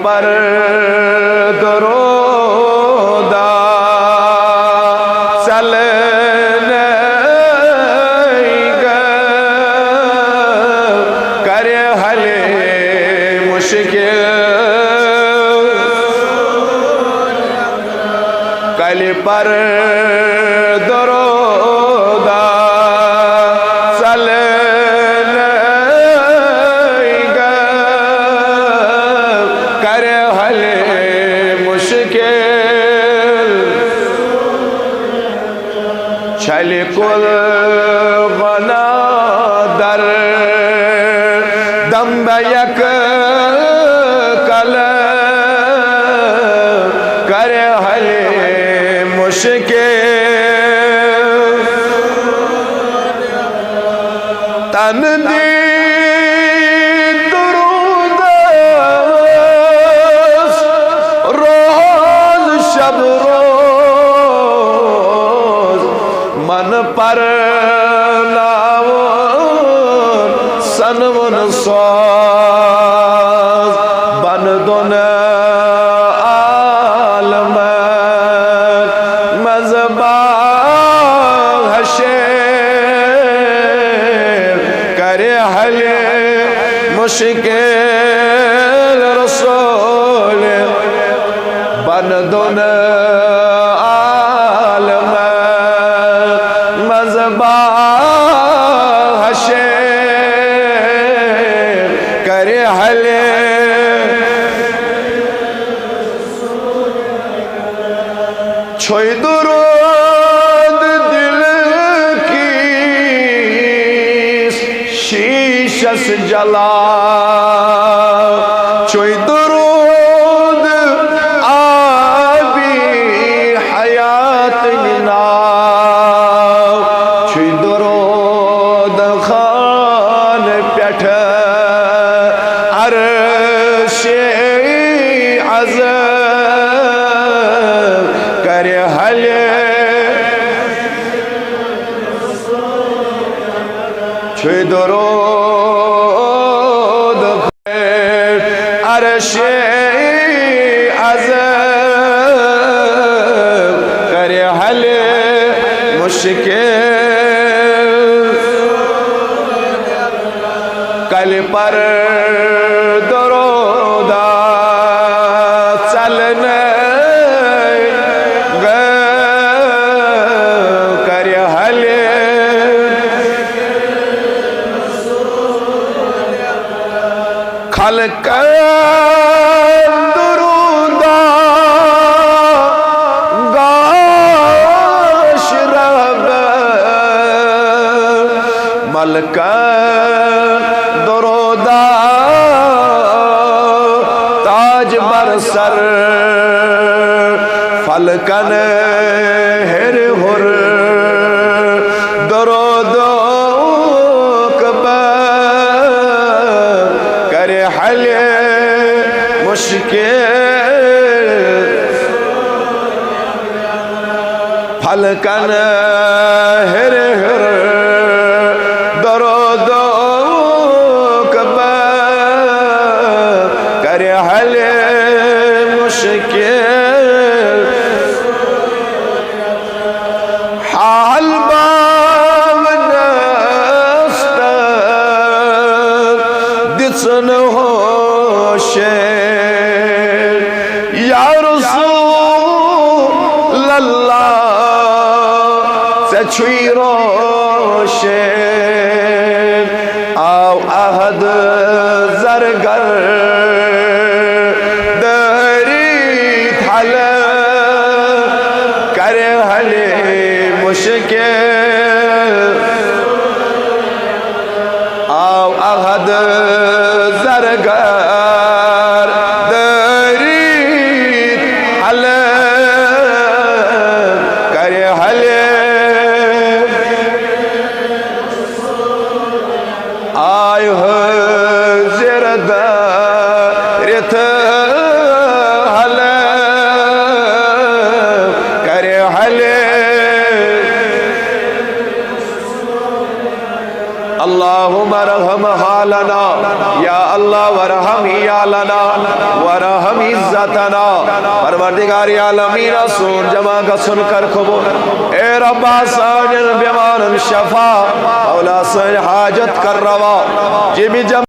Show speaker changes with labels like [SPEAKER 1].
[SPEAKER 1] पर दरोदा चलने कर हले मुश्किल कल पर दरोदा चलने कर हले मुश्किल छल कुल बना दर दम्बयक कल कर हले मुश्किल तन दी दुरूद रोज शब रोज मन पर लाओ सनवन स्वाज बन दोन आलम मजबा हशे करे हले मुश्किल रसूल बन दोन आलम मजबा हशे करे हले छोई दुरूद दिल की शीशस जला छोई दुरूद आबी हयात निना छोई दुरूद खान पेठ अरशे अज़ब कर हले छुई दरूद अरशे अज़ब कर हले मुश्किल कल पर दरोदा चलने कर हले खलक दुरूदा गाश रब मलक दरोदा ताज बरसर फलकन हिर हुर दरोदो कर हले मुश्किल फलकन हिर हिर दरोदो कर हले मुश्किल हाल बावनस्त दिसन होशे या रसूल अल्लाह से छुई रोशे आओ अहद जरगर दरी थल कर हले मुश्किल आओ अहद जरगर दरी हल कर हले आय जिरद रिथ हल कर हले अल्लाहुम्मा रहम हालना या अल्लाह वरहम या लना वरहम अमीतातना परवरदिगार आलमीन सुन जमा का सुनकर कबूल ए रब्बा साजिल बीमारन शफा मौला सन हाजत कर रवा जी भी